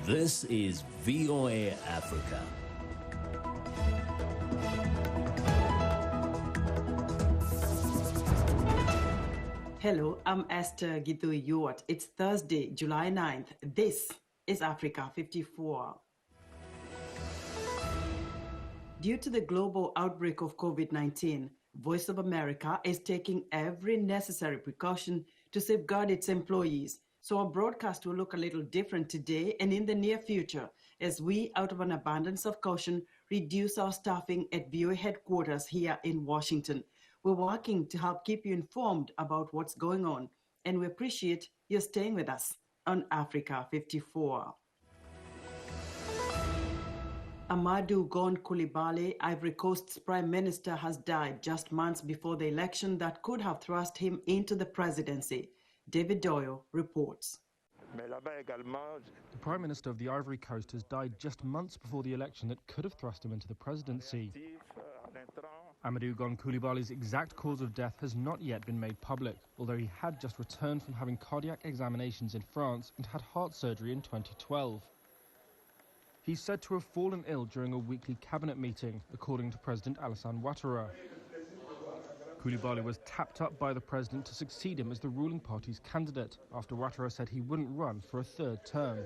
This is VOA Africa. Hello, I'm Esther Githui-Ewart. It's Thursday, July 9th. This is Africa 54. Due to the global outbreak of COVID-19, Voice of America is taking every necessary precaution to safeguard its employees. So our broadcast will look a little different today and in the near future as we, out of an abundance of caution, reduce our staffing at VOA headquarters here in Washington. We're working to help keep you informed about what's going on, and we appreciate you staying with us on Africa 54. Amadou Gon Coulibaly, Ivory Coast's Prime Minister, has died just months before the election that could have thrust him into the presidency. David Doyle reports. The Prime Minister of the Ivory Coast has died just months before the election that could have thrust him into the presidency. Amadou Gon Coulibaly's exact cause of death has not yet been made public, although he had just returned from having cardiac examinations in France and had heart surgery in 2012. He's said to have fallen ill during a weekly cabinet meeting, according to President Alassane Ouattara. Coulibaly was tapped up by the president to succeed him as the ruling party's candidate, after Ouattara said he wouldn't run for a third term.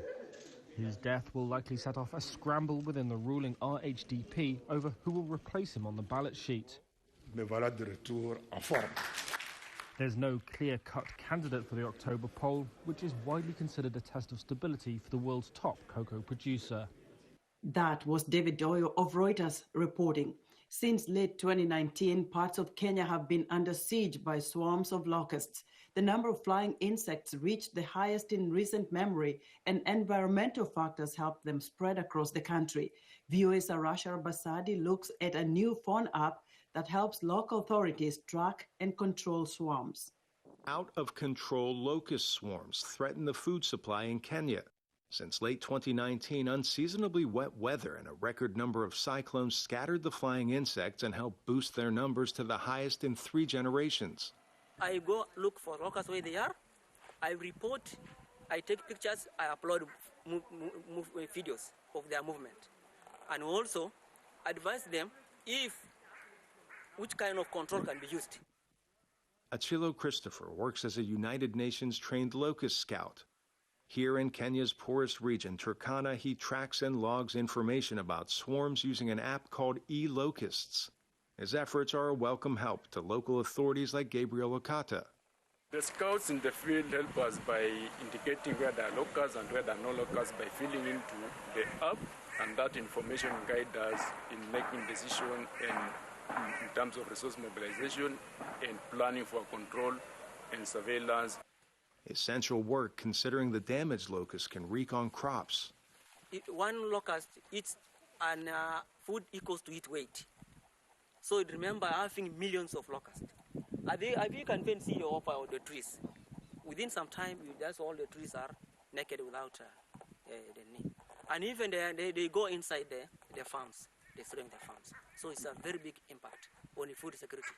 His death will likely set off a scramble within the ruling RHDP over who will replace him on the ballot sheet. There's no clear-cut candidate for the October poll, which is widely considered a test of stability for the world's top cocoa producer. That was David Doyle of Reuters reporting. Since late 2019, parts of Kenya have been under siege by swarms of locusts. The number of flying insects reached the highest in recent memory, and environmental factors helped them spread across the country. VOA's Arashar Basadi looks at a new phone app that helps local authorities track and control swarms. Out-of-control locust swarms threaten the food supply in Kenya. Since late 2019, unseasonably wet weather and a record number of cyclones scattered the flying insects and helped boost their numbers to the highest in 3 generations. I go look for locusts where they are. I report, I take pictures, I upload videos of their movement. And also advise them which kind of control can be used. Achilo Christopher works as a United Nations trained locust scout. Here in Kenya's poorest region, Turkana, he tracks and logs information about swarms using an app called eLocusts. His efforts are a welcome help to local authorities like Gabriel Okata. The scouts in the field help us by indicating where there are locusts and where there are no locusts by filling into the app, and that information guides us in making decisions in terms of resource mobilization and planning for control and surveillance. Essential work considering the damage locusts can wreak on crops. One locust eats and food equals to its weight. So remember having millions of locusts. If you can even see your offer of the trees, within some time, that's all the trees are naked without the need. And even they go inside the farms, destroying the farms. So it's a very big impact on the food security.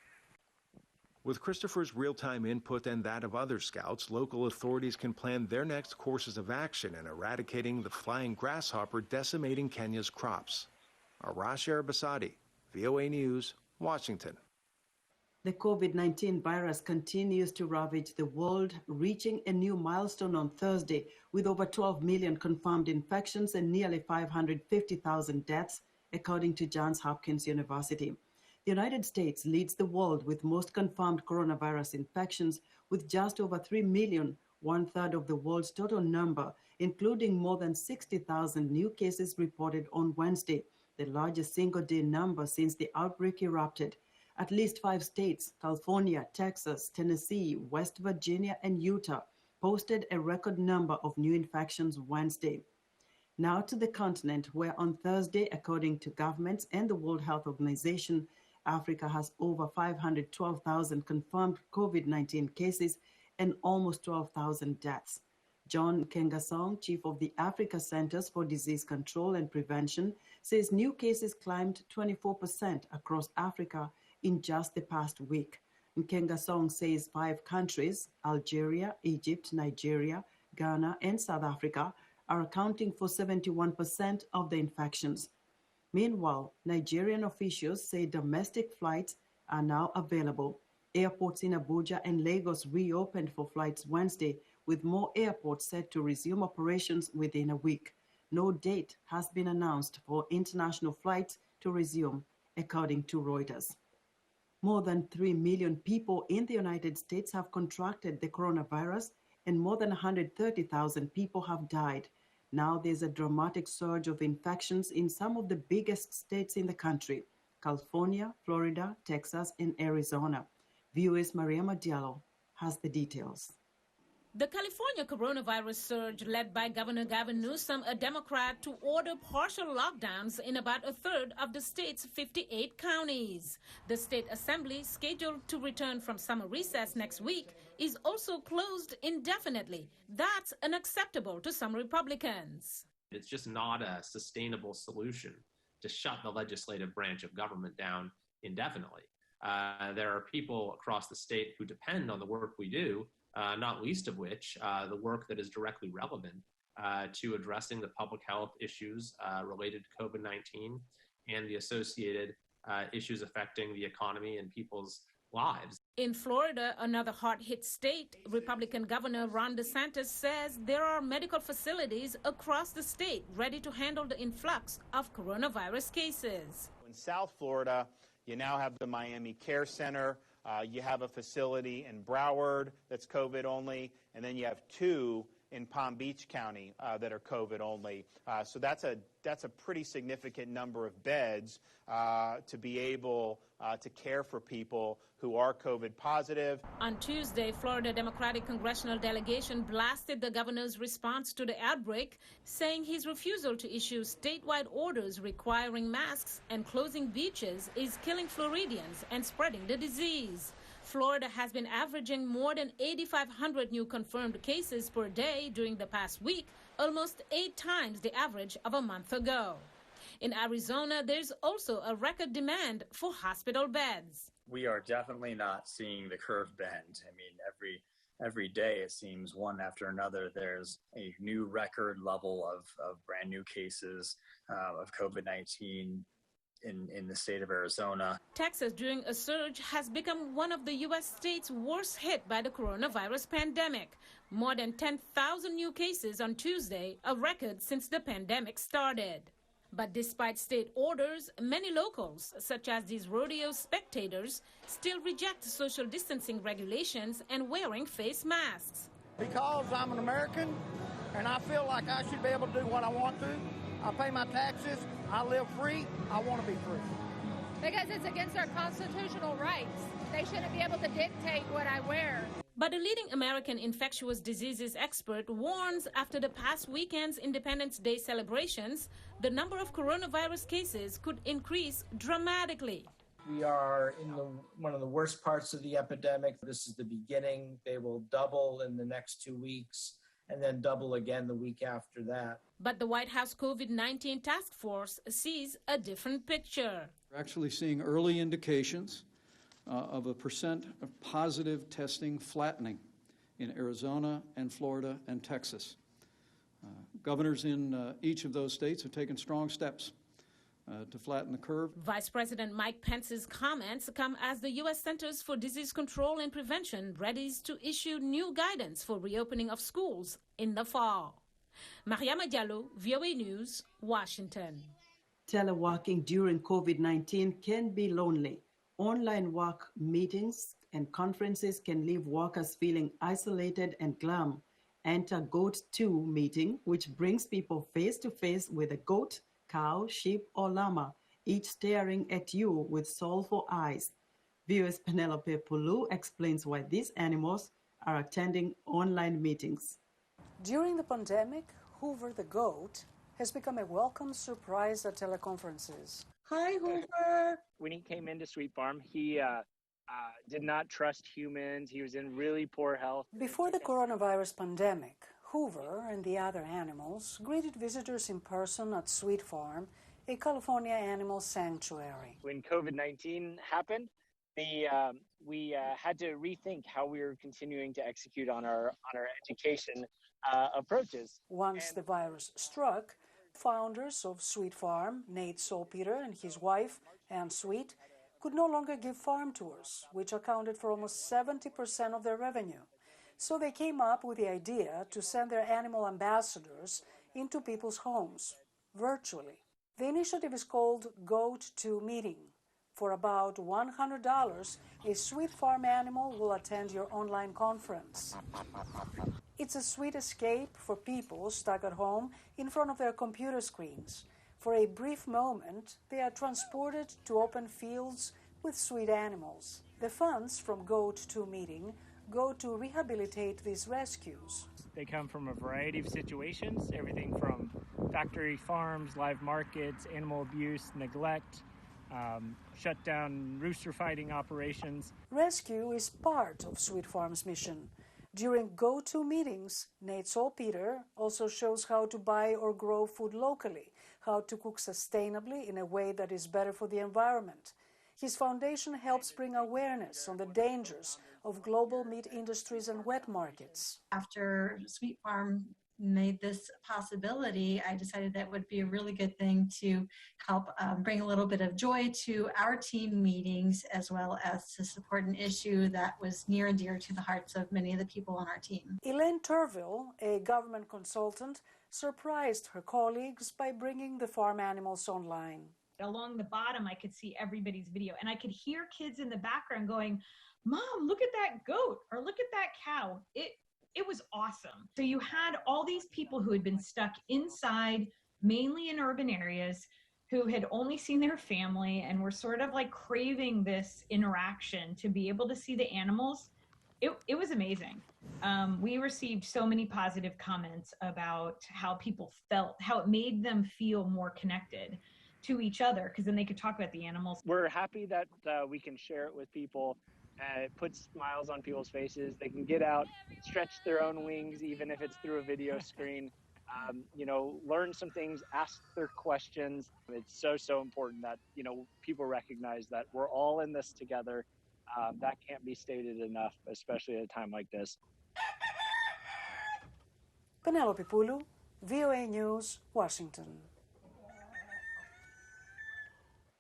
With Christopher's real-time input and that of other scouts, local authorities can plan their next courses of action in eradicating the flying grasshopper decimating Kenya's crops. Arash Arabasadi, VOA News, Washington. The COVID-19 virus continues to ravage the world, reaching a new milestone on Thursday with over 12 million confirmed infections and nearly 550,000 deaths, according to Johns Hopkins University. The United States leads the world with most confirmed coronavirus infections, with just over 3 million, one-third of the world's total number, including more than 60,000 new cases reported on Wednesday, the largest single-day number since the outbreak erupted. At least 5 states, California, Texas, Tennessee, West Virginia, and Utah, posted a record number of new infections Wednesday. Now to the continent, where on Thursday, according to governments and the World Health Organization, Africa has over 512,000 confirmed COVID-19 cases and almost 12,000 deaths. John Kengasong, chief of the Africa Centers for Disease Control and Prevention, says new cases climbed 24% across Africa in just the past week. Kengasong says 5 countries, Algeria, Egypt, Nigeria, Ghana, and South Africa, are accounting for 71% of the infections. Meanwhile, Nigerian officials say domestic flights are now available. Airports in Abuja and Lagos reopened for flights Wednesday, with more airports set to resume operations within a week. No date has been announced for international flights to resume, according to Reuters. More than 3 million people in the United States have contracted the coronavirus, and more than 130,000 people have died. Now there's a dramatic surge of infections in some of the biggest states in the country: California, Florida, Texas, and Arizona. VOA's Mariama Diallo has the details. The California coronavirus surge, led by Governor Gavin Newsom, a Democrat, to order partial lockdowns in about a third of the state's 58 counties. The state assembly, scheduled to return from summer recess next week, is also closed indefinitely. That's unacceptable to some Republicans. It's just not a sustainable solution to shut the legislative branch of government down indefinitely. There are people across the state who depend on the work we do, not least of which the work that is directly relevant to addressing the public health issues related to COVID-19 and the associated issues affecting the economy and people's lives. In Florida, another hard-hit state, Republican Governor Ron DeSantis says there are medical facilities across the state ready to handle the influx of coronavirus cases. In South Florida, you now have the Miami Care Center. You have a facility in Broward that's COVID only, and then you have 2 in Palm Beach County that are COVID only. So that's a pretty significant number of beds to be able to care for people who are COVID positive. On Tuesday, Florida Democratic congressional delegation blasted the governor's response to the outbreak, saying his refusal to issue statewide orders requiring masks and closing beaches is killing Floridians and spreading the disease. Florida has been averaging more than 8,500 new confirmed cases per day during the past week, almost 8 times the average of a month ago. In Arizona, there's also a record demand for hospital beds. We are definitely not seeing the curve bend. I mean, every day it seems one after another there's a new record level of brand new cases of COVID-19 in the state of Arizona. Texas, during a surge, has become one of the U.S. states worst hit by the coronavirus pandemic. More than 10,000 new cases on Tuesday, a record since the pandemic started. But despite state orders, many locals, such as these rodeo spectators, still reject social distancing regulations and wearing face masks. Because I'm an American and I feel like I should be able to do what I want to. I pay my taxes, I live free, I want to be free. Because it's against our constitutional rights. They shouldn't be able to dictate what I wear. But a leading American infectious diseases expert warns after the past weekend's Independence Day celebrations, the number of coronavirus cases could increase dramatically. We are in one of the worst parts of the epidemic. This is the beginning. They will double in the next 2 weeks and then double again the week after that. But the White House COVID-19 task force sees a different picture. We're actually seeing early indications of a percent of positive testing flattening in Arizona and Florida and Texas. Governors in each of those states have taken strong steps to flatten the curve. Vice President Mike Pence's comments come as the U.S. Centers for Disease Control and Prevention readies to issue new guidance for reopening of schools in the fall. Mariama Diallo, VOA News, Washington. Teleworking during COVID-19 can be lonely. Online work meetings and conferences can leave workers feeling isolated and glum. Enter Goat 2 meeting, which brings people face to face with a goat, cow, sheep, or llama, each staring at you with soulful eyes. VOA's Penelope Pulu explains why these animals are attending online meetings. During the pandemic, Hoover the goat has become a welcome surprise at teleconferences. Hi, Hoover. When he came into Sweet Farm, he did not trust humans. He was in really poor health. Before the coronavirus pandemic, Hoover and the other animals greeted visitors in person at Sweet Farm, a California animal sanctuary. When COVID-19 happened we had to rethink how we were continuing to execute on our education approaches. Once the virus struck, founders of Sweet Farm, Nate Salpeter and his wife, Anne Sweet, could no longer give farm tours, which accounted for almost 70% of their revenue. So they came up with the idea to send their animal ambassadors into people's homes, virtually. The initiative is called Goat to Meeting. For about $100, a Sweet Farm animal will attend your online conference. It's a sweet escape for people stuck at home in front of their computer screens. For a brief moment, they are transported to open fields with sweet animals. The funds from Goat to Meeting go to rehabilitate these rescues. They come from a variety of situations, everything from factory farms, live markets, animal abuse, neglect, shut down rooster fighting operations. Rescue is part of Sweet Farm's mission. During go-to meetings, Nate Salpeter also shows how to buy or grow food locally, how to cook sustainably in a way that is better for the environment. His foundation helps bring awareness on the dangers of global meat industries and wet markets. After Sweet Farm made this possibility, I decided that would be a really good thing to help bring a little bit of joy to our team meetings, as well as to support an issue that was near and dear to the hearts of many of the people on our team. Elaine Turville, a government consultant, surprised her colleagues by bringing the farm animals online. Along the bottom, I could see everybody's video, and I could hear kids in the background going, "Mom, look at that goat," or "Look at that cow." It was awesome. So you had all these people who had been stuck inside, mainly in urban areas, who had only seen their family and were sort of like craving this interaction to be able to see the animals. It was amazing. We received so many positive comments about how people felt, how it made them feel more connected to each other, because then they could talk about the animals. We're happy that we can share it with people. It puts smiles on people's faces. They can get out, stretch their own wings, even if it's through a video screen. Learn some things, ask their questions. It's so important that, people recognize that we're all in this together. That can't be stated enough, especially at a time like this. Penelope Pulu, VOA News, Washington.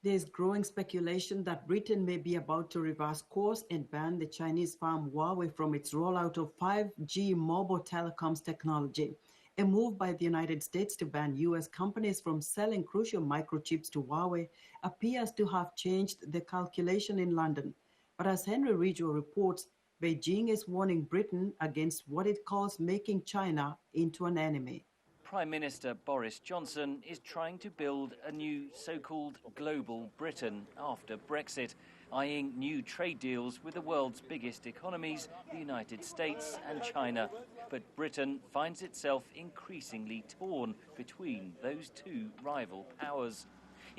There's growing speculation that Britain may be about to reverse course and ban the Chinese firm Huawei from its rollout of 5G mobile telecoms technology. A move by the United States to ban U.S. companies from selling crucial microchips to Huawei appears to have changed the calculation in London. But as Henry Ridgwell reports, Beijing is warning Britain against what it calls making China into an enemy. Prime Minister Boris Johnson is trying to build a new so-called global Britain after Brexit, eyeing new trade deals with the world's biggest economies, the United States and China. But Britain finds itself increasingly torn between those two rival powers.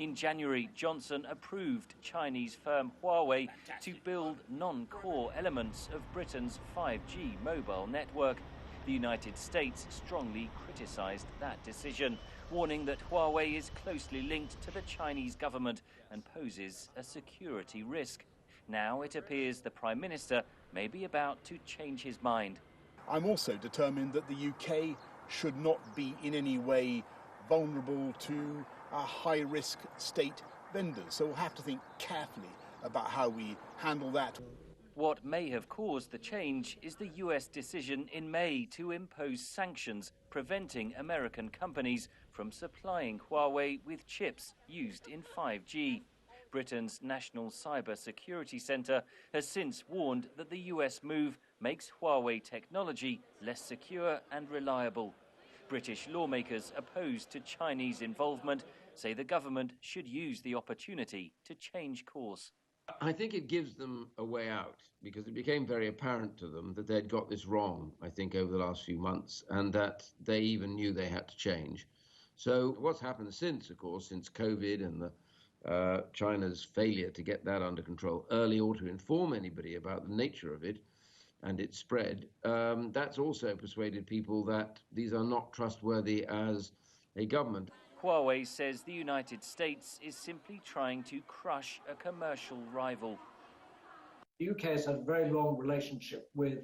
In January, Johnson approved Chinese firm Huawei to build non-core elements of Britain's 5G mobile network. The United States strongly criticized that decision, warning that Huawei is closely linked to the Chinese government and poses a security risk. Now it appears the Prime Minister may be about to change his mind. I'm also determined that the UK should not be in any way vulnerable to high-risk state vendors. So we'll have to think carefully about how we handle that. What may have caused the change is the US decision in May to impose sanctions preventing American companies from supplying Huawei with chips used in 5G. Britain's National Cyber Security Centre has since warned that the US move makes Huawei technology less secure and reliable. British lawmakers opposed to Chinese involvement say the government should use the opportunity to change course. I think it gives them a way out, because it became very apparent to them that they'd got this wrong, I think, over the last few months, and that they even knew they had to change. So what's happened since, of course, since COVID and China's failure to get that under control early or to inform anybody about the nature of it and its spread, that's also persuaded people that these are not trustworthy as a government. Huawei says the United States is simply trying to crush a commercial rival. The UK has had a very long relationship with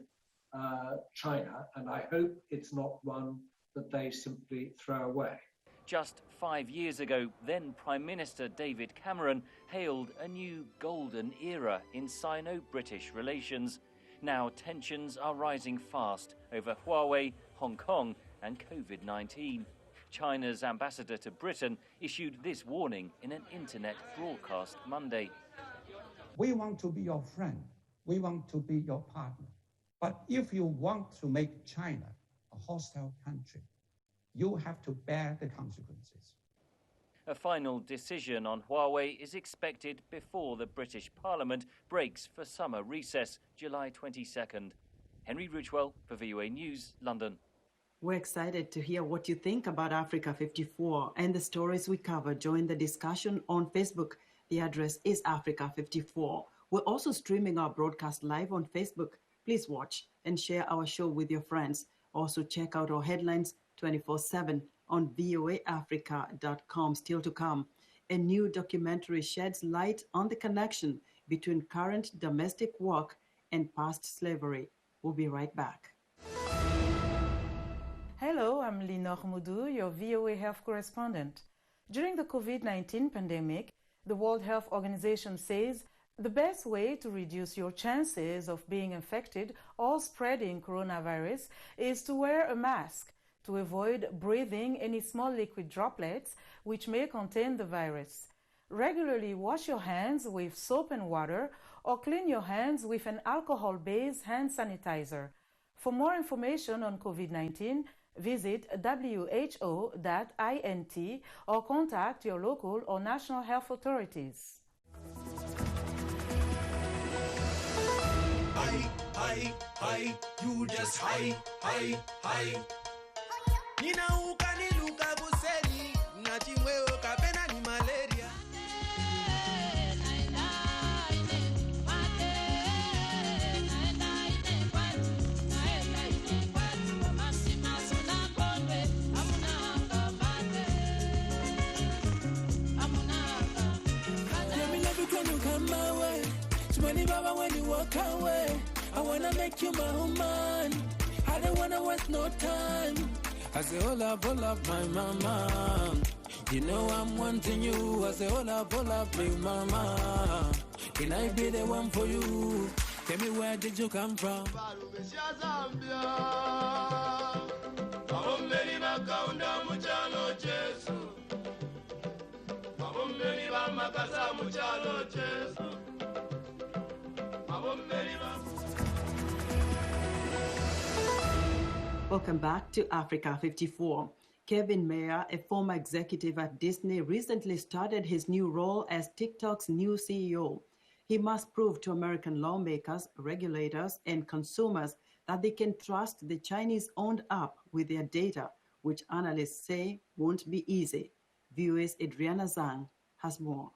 China, and I hope it's not one that they simply throw away. Just 5 years ago, then Prime Minister David Cameron hailed a new golden era in Sino-British relations. Now tensions are rising fast over Huawei, Hong Kong and COVID-19. China's ambassador to Britain issued this warning in an internet broadcast Monday. We want to be your friend. We want to be your partner. But if you want to make China a hostile country, you have to bear the consequences. A final decision on Huawei is expected before the British Parliament breaks for summer recess, July 22nd. Henry Ridgewell for VOA News, London. We're excited to hear what you think about Africa 54 and the stories we cover. Join the discussion on Facebook. The address is Africa 54. We're also streaming our broadcast live on Facebook. Please watch and share our show with your friends. Also check out our headlines 24/7 on voaafrica.com. Still to come, a new documentary sheds light on the connection between current domestic work and past slavery. We'll be right back. Hello, I'm Linor Moudou, your VOA Health correspondent. During the COVID-19 pandemic, the World Health Organization says the best way to reduce your chances of being infected or spreading coronavirus is to wear a mask to avoid breathing any small liquid droplets which may contain the virus. Regularly wash your hands with soap and water or clean your hands with an alcohol-based hand sanitizer. For more information on COVID-19, visit who.int or contact your local or national health authorities. Hi, you just hi. Nina ukani luka buseni, nachimweo kapena ni malaria. Let me love it when you come my way. Shmani baba when you walk away. I wanna make you my woman. I don't wanna waste no time. I say, hold up, my mama. You know I'm wanting you. I say, hold up, big mama. Can I be the one for you? Tell me, where did you come from? Welcome back to Africa 54. Kevin Mayer, a former executive at Disney, recently started his new role as TikTok's new CEO. He must prove to American lawmakers, regulators, and consumers that they can trust the Chinese-owned app with their data, which analysts say won't be easy. VOA's Adriana Zhang has more.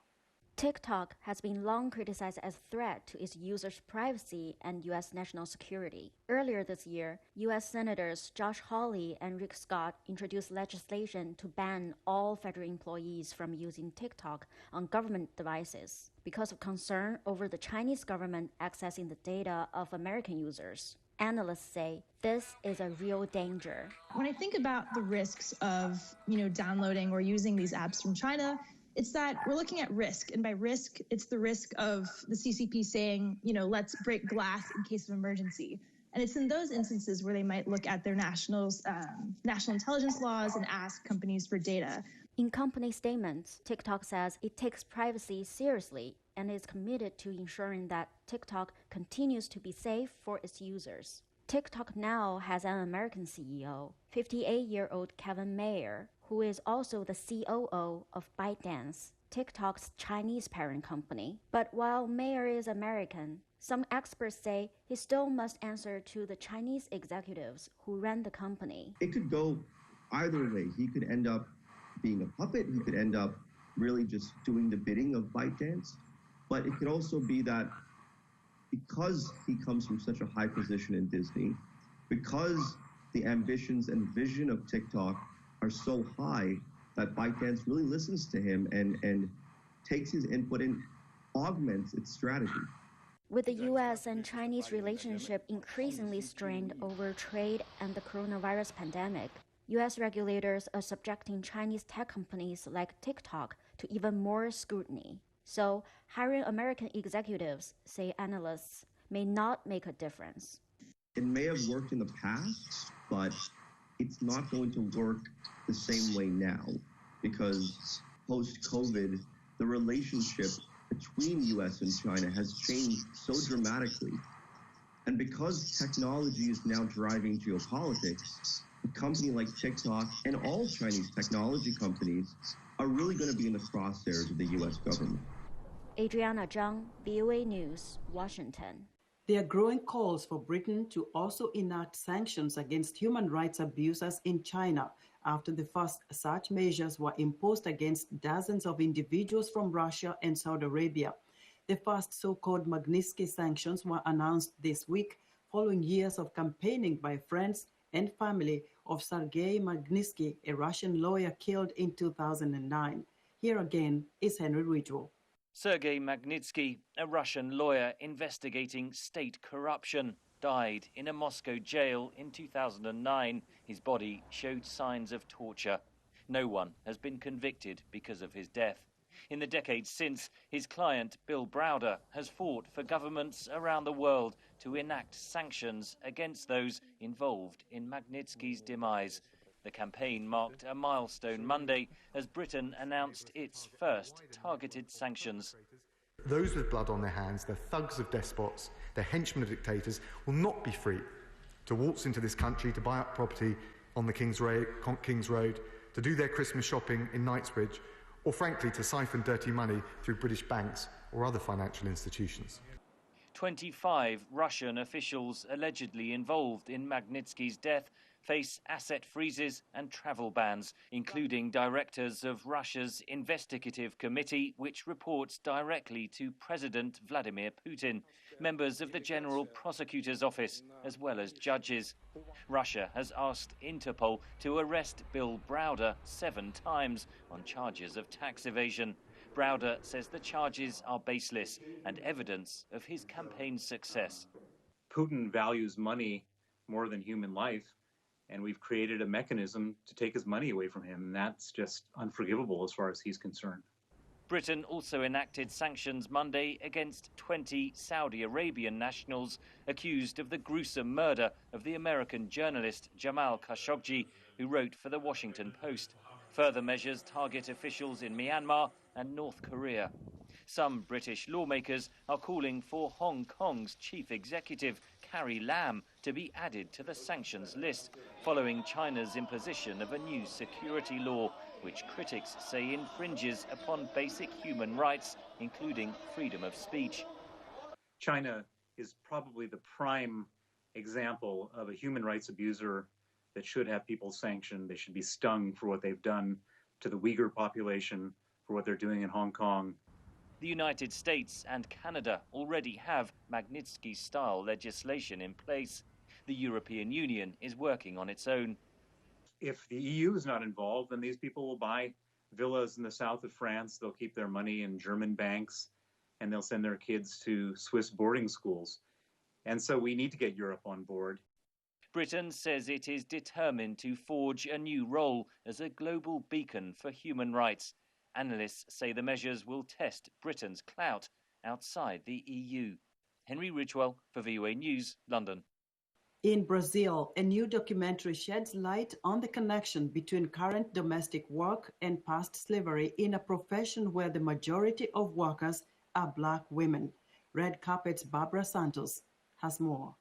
TikTok has been long criticized as a threat to its users' privacy and U.S. national security. Earlier this year, U.S. Senators Josh Hawley and Rick Scott introduced legislation to ban all federal employees from using TikTok on government devices because of concern over the Chinese government accessing the data of American users. Analysts say this is a real danger. When I think about the risks of, downloading or using these apps from China, it's that we're looking at risk. And by risk, it's the risk of the CCP saying, let's break glass in case of emergency. And it's in those instances where they might look at their national intelligence laws and ask companies for data. In company statements, TikTok says it takes privacy seriously and is committed to ensuring that TikTok continues to be safe for its users. TikTok now has an American CEO, 58-year-old Kevin Mayer, who is also the COO of ByteDance, TikTok's Chinese parent company. But while Mayer is American, some experts say he still must answer to the Chinese executives who ran the company. It could go either way. He could end up being a puppet. He could end up really just doing the bidding of ByteDance. But it could also be that because he comes from such a high position in Disney, because the ambitions and vision of TikTok are so high, that ByteDance really listens to him and takes his input and augments its strategy. With the U.S. and Chinese relationship increasingly strained over trade and the coronavirus pandemic, U.S. regulators are subjecting Chinese tech companies like TikTok to even more scrutiny. So, hiring American executives, say analysts, may not make a difference. It may have worked in the past, but it's not going to work the same way now because post-COVID, the relationship between U.S. and China has changed so dramatically. And because technology is now driving geopolitics, a company like TikTok and all Chinese technology companies are really going to be in the crosshairs of the U.S. government. Adriana Zhang, VOA News, Washington. There are growing calls for Britain to also enact sanctions against human rights abusers in China after the first such measures were imposed against dozens of individuals from Russia and Saudi Arabia. The first so-called Magnitsky sanctions were announced this week following years of campaigning by friends and family of Sergei Magnitsky, a Russian lawyer killed in 2009. Here again is Henry Ridgwell. Sergei Magnitsky, a Russian lawyer investigating state corruption, died in a Moscow jail in 2009. His body showed signs of torture. No one has been convicted because of his death. In the decades since, his client, Bill Browder, has fought for governments around the world to enact sanctions against those involved in Magnitsky's demise. The campaign marked a milestone Monday as Britain announced its first targeted sanctions. Those with blood on their hands, the thugs of despots, the henchmen of dictators, will not be free to waltz into this country to buy up property on the King's Road, to do their Christmas shopping in Knightsbridge, or frankly to siphon dirty money through British banks or other financial institutions. 25 Russian officials allegedly involved in Magnitsky's death face asset freezes and travel bans, including directors of Russia's investigative committee, which reports directly to President Vladimir Putin, members of the General Prosecutor's Office, as well as judges. Russia has asked Interpol to arrest Bill Browder 7 times on charges of tax evasion. Browder says the charges are baseless and evidence of his campaign's success. Putin values money more than human life, and we've created a mechanism to take his money away from him, and that's just unforgivable as far as he's concerned. Britain also enacted sanctions Monday against 20 Saudi Arabian nationals accused of the gruesome murder of the American journalist Jamal Khashoggi, who wrote for The Washington Post. Further measures target officials in Myanmar and North Korea. Some British lawmakers are calling for Hong Kong's chief executive, Carrie Lam, to be added to the sanctions list, following China's imposition of a new security law, which critics say infringes upon basic human rights, including freedom of speech. China is probably the prime example of a human rights abuser that should have people sanctioned. They should be stung for what they've done to the Uyghur population, for what they're doing in Hong Kong. The United States and Canada already have Magnitsky-style legislation in place. The European Union is working on its own. If the EU is not involved, then these people will buy villas in the south of France. They'll keep their money in German banks, and they'll send their kids to Swiss boarding schools. And so we need to get Europe on board. Britain says it is determined to forge a new role as a global beacon for human rights. Analysts say the measures will test Britain's clout outside the EU. Henry Ridgwell for VOA News, London. In Brazil, a new documentary sheds light on the connection between current domestic work and past slavery in a profession where the majority of workers are Black women. Red Carpet's Barbara Santos has more.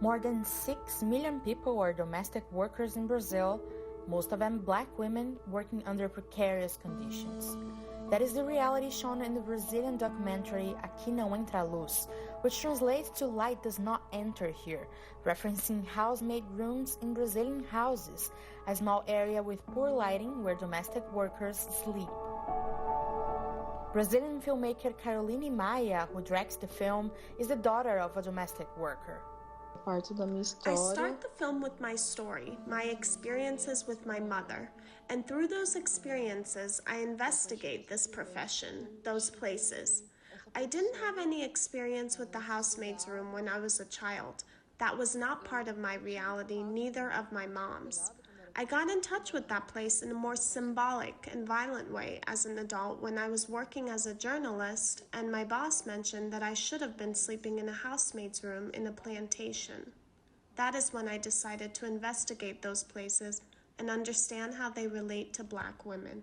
More than 6 million people are domestic workers in Brazil, most of them Black women working under precarious conditions. That is the reality shown in the Brazilian documentary Aqui Não Entra Luz, which translates to Light Does Not Enter Here, referencing housemaid rooms in Brazilian houses, a small area with poor lighting where domestic workers sleep. Brazilian filmmaker Caroline Maia, who directs the film, is the daughter of a domestic worker. I start the film with my story, my experiences with my mother, And through those experiences, I investigate this profession, those places. I didn't have any experience with the housemaid's room when I was a child. That was not part of my reality, neither of my mom's. I got in touch with that place in a more symbolic and violent way as an adult when I was working as a journalist, and my boss mentioned that I should have been sleeping in a housemaid's room in a plantation. That is when I decided to investigate those places and understand how they relate to Black women.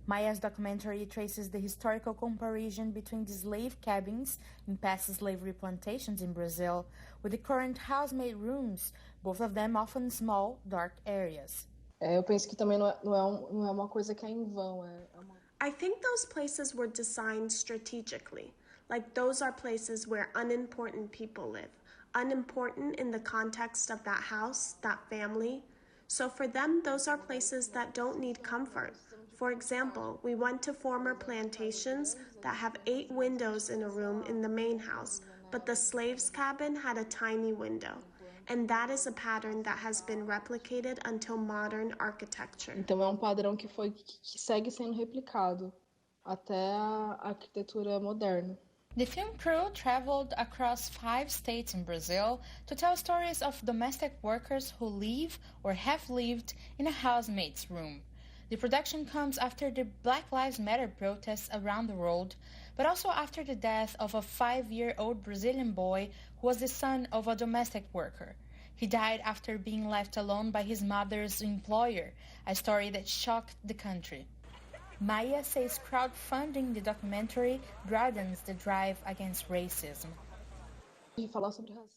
Maya's documentary traces the historical comparison between the slave cabins in past slavery plantations in Brazil with the current housemaid rooms, both of them often small, dark areas. Eu penso que também não é uma coisa que é em vão. I think those places were designed strategically, like those are places where unimportant people live, unimportant in the context of that house, that family. So for them, those are places that don't need comfort. For example, we went to former plantations that have 8 windows in a room in the main house, but the slaves' cabin had a tiny window. And that is a pattern that has been replicated until modern architecture. Então é padrão que segue sendo replicado até a arquitetura moderna. The film crew traveled across 5 states in Brazil to tell stories of domestic workers who live or have lived in a housemaid's room. The production comes after the Black Lives Matter protests around the world, but also after the death of a 5-year-old Brazilian boy who was the son of a domestic worker. He died after being left alone by his mother's employer, a story that shocked the country. Maya says crowdfunding the documentary broadens the drive against racism.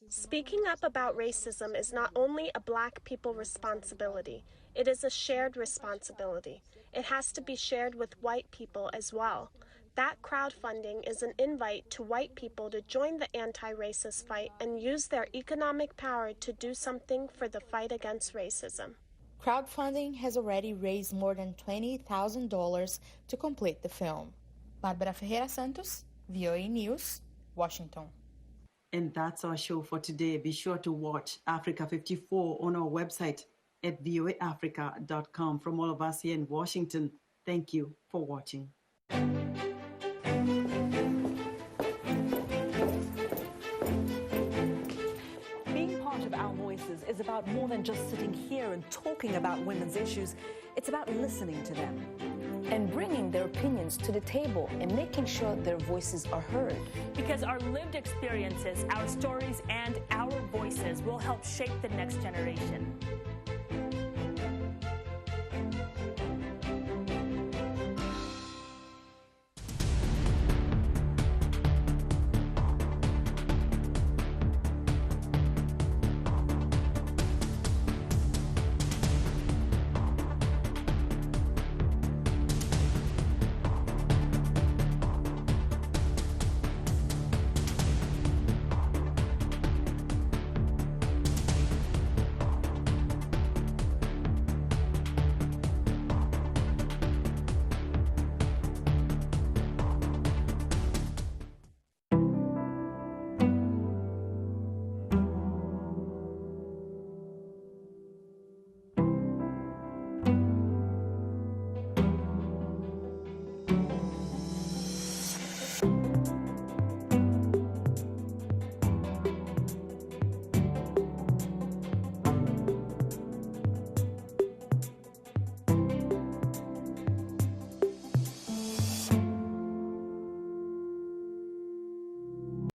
Speaking up about racism is not only a Black people responsibility, it is a shared responsibility. It has to be shared with white people as well. That crowdfunding is an invite to white people to join the anti-racist fight and use their economic power to do something for the fight against racism. Crowdfunding has already raised more than $20,000 to complete the film. Bárbara Ferreira Santos, VOA News, Washington. And that's our show for today. Be sure to watch Africa 54 on our website at voaafrica.com. From all of us here in Washington, thank you for watching. Being part of Our Voices is about more than just sitting here and talking about women's issues. It's about listening to them and bringing their opinions to the table and making sure their voices are heard. Because our lived experiences, our stories, and our voices will help shape the next generation.